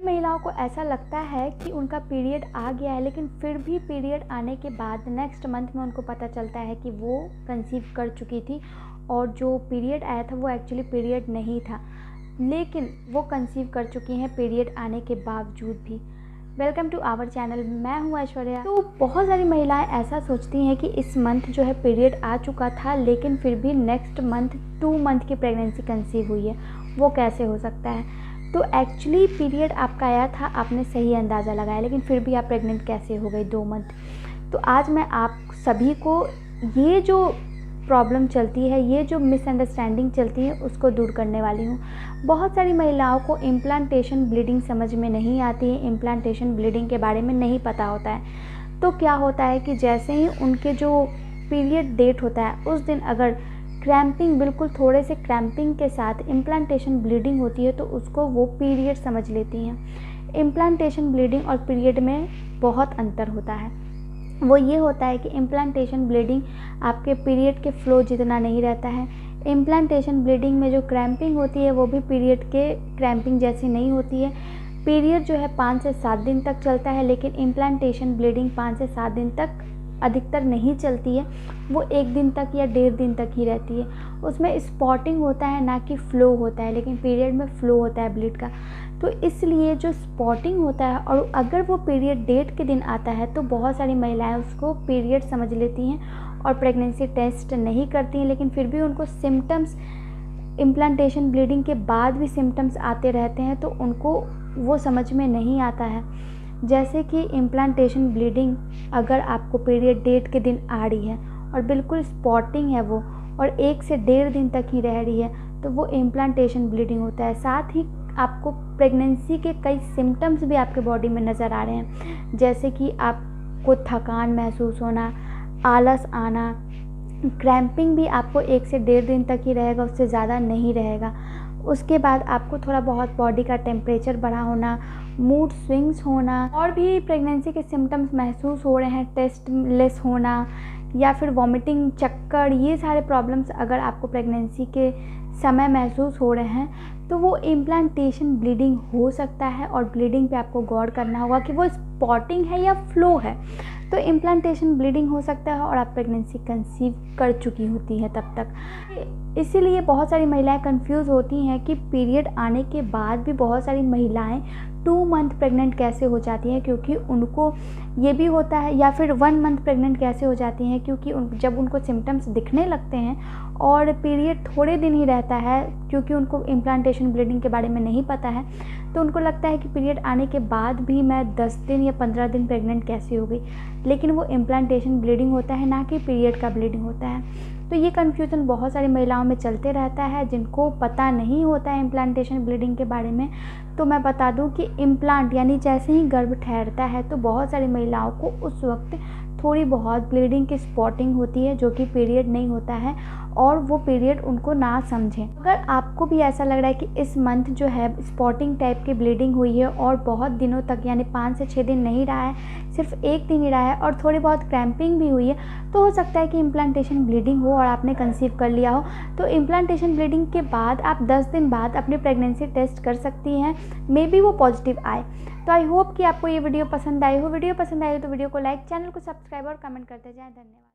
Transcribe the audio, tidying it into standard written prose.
महिलाओं को ऐसा लगता है कि उनका पीरियड आ गया है, लेकिन फिर भी पीरियड आने के बाद नेक्स्ट मंथ में उनको पता चलता है कि वो कंसीव कर चुकी थी और जो पीरियड आया था वो एक्चुअली पीरियड नहीं था, लेकिन वो कंसीव कर चुकी हैं पीरियड आने के बावजूद भी। वेलकम टू आवर चैनल, मैं हूँ ऐश्वर्या। तो बहुत सारी महिलाएं ऐसा सोचती हैं कि इस मंथ जो है पीरियड आ चुका था, लेकिन फिर भी नेक्स्ट मंथ 2 मंथ की प्रेगनेंसी कंसीव हुई है, वो कैसे हो सकता है। तो एक्चुअली पीरियड आपका आया था, आपने सही अंदाज़ा लगाया, लेकिन फिर भी आप प्रेग्नेंट कैसे हो गई 2 मंथ। तो आज मैं आप सभी को ये जो प्रॉब्लम चलती है, ये जो मिसअंडरस्टैंडिंग चलती है, उसको दूर करने वाली हूँ। बहुत सारी महिलाओं को इम्प्लांटेशन ब्लीडिंग समझ में नहीं आती है, इम्प्लांटेशन ब्लीडिंग के बारे में नहीं पता होता है। तो क्या होता है कि जैसे ही उनके जो पीरियड डेट होता है उस दिन अगर क्रैम्पिंग, बिल्कुल थोड़े से क्रैम्पिंग के साथ इम्प्लांटेशन ब्लीडिंग होती है तो उसको वो पीरियड समझ लेती हैं। इम्प्लांटेशन ब्लीडिंग और पीरियड में बहुत अंतर होता है। वो ये होता है कि इम्प्लांटेशन ब्लीडिंग आपके पीरियड के फ्लो जितना नहीं रहता है। इम्प्लांटेशन ब्लीडिंग में जो क्रैम्पिंग होती है वो भी पीरियड के क्रैम्पिंग जैसी नहीं होती है। पीरियड जो है 5 से 7 दिन तक चलता है, लेकिन इम्प्लांटेशन ब्लीडिंग 5 से 7 दिन तक अधिकतर नहीं चलती है, वो 1 दिन तक या 1.5 दिन तक ही रहती है। उसमें स्पॉटिंग होता है, ना कि फ्लो होता है, लेकिन पीरियड में फ्लो होता है ब्लीड का। तो इसलिए जो स्पॉटिंग होता है और अगर वो पीरियड डेट के दिन आता है तो बहुत सारी महिलाएं उसको पीरियड समझ लेती हैं और प्रेगनेंसी टेस्ट नहीं करती हैं, लेकिन फिर भी उनको सिम्टम्स, इम्प्लांटेशन ब्लीडिंग के बाद भी सिम्टम्स आते रहते हैं, तो उनको वो समझ में नहीं आता है। जैसे कि इम्प्लांटेशन ब्लीडिंग अगर आपको पीरियड डेट के दिन आ रही है और बिल्कुल स्पॉटिंग है वो और 1 से 1.5 दिन तक ही रह रही है, तो वो इम्प्लांटेशन ब्लीडिंग होता है। साथ ही आपको प्रेगनेंसी के कई सिम्टम्स भी आपके बॉडी में नज़र आ रहे हैं, जैसे कि आपको थकान महसूस होना, आलस आना, क्रैम्पिंग भी आपको 1 से 1.5 दिन तक ही रहेगा, उससे ज़्यादा नहीं रहेगा। उसके बाद आपको थोड़ा बहुत बॉडी का टेम्परेचर बढ़ा होना, मूड स्विंग्स होना, और भी प्रेगनेंसी के सिम्टम्स महसूस हो रहे हैं, टेस्टलेस होना या फिर वॉमिटिंग, चक्कर, ये सारे प्रॉब्लम्स अगर आपको प्रेगनेंसी के समय महसूस हो रहे हैं तो वो इम्प्लांटेशन ब्लीडिंग हो सकता है। और ब्लीडिंग पे आपको गौर करना होगा कि वो स्पॉटिंग है या फ्लो है। तो इम्प्लांटेशन ब्लीडिंग हो सकता है और आप प्रेगनेंसी कंसीव कर चुकी होती है तब तक। इसीलिए बहुत सारी महिलाएं कंफ्यूज होती हैं कि पीरियड आने के बाद भी बहुत सारी महिलाएं 2 मंथ प्रेग्नेंट कैसे हो जाती हैं, क्योंकि उनको ये भी होता है, या फिर 1 मंथ प्रेग्नेंट कैसे हो जाती हैं, क्योंकि जब उनको सिम्टम्स दिखने लगते हैं और पीरियड थोड़े दिन ही रहता है, क्योंकि उनको इम्प्लांटेशन ब्लीडिंग के बारे में नहीं पता है, तो उनको लगता है कि पीरियड आने के बाद भी मैं 10 दिन या 15 दिन प्रेग्नेंट कैसे हो गई, लेकिन वो इम्प्लांटेशन ब्लीडिंग होता है, ना कि पीरियड का ब्लीडिंग होता है। तो ये कन्फ्यूज़न बहुत सारी महिलाओं में चलते रहता है जिनको पता नहीं होता है इम्प्लांटेशन ब्लीडिंग के बारे में। तो मैं बता दूं कि इम्प्लांट यानी जैसे ही गर्भ ठहरता है तो बहुत सारी महिलाओं को उस वक्त थोड़ी बहुत ब्लीडिंग की स्पॉटिंग होती है, जो कि पीरियड नहीं होता है, और वो पीरियड उनको ना समझें। अगर आपको भी ऐसा लग रहा है कि इस मंथ जो है स्पॉटिंग टाइप की ब्लीडिंग हुई है और बहुत दिनों तक यानी 5 से 6 दिन नहीं रहा है, सिर्फ 1 दिन ही रहा है और थोड़ी बहुत क्रैम्पिंग भी हुई है, तो हो सकता है कि इम्प्लांटेशन ब्लीडिंग हो और आपने कंसीव कर लिया हो। तो इम्प्लांटेशन ब्लीडिंग के बाद आप 10 दिन बाद अपनी प्रेगनेंसी टेस्ट कर सकती हैं, मे बी वो पॉजिटिव आए। तो आई होप कि आपको ये वीडियो पसंद आई हो। वीडियो पसंद आई हो तो वीडियो को लाइक, चैनल को सब्सक्राइब और कमेंट करते जाएं। धन्यवाद।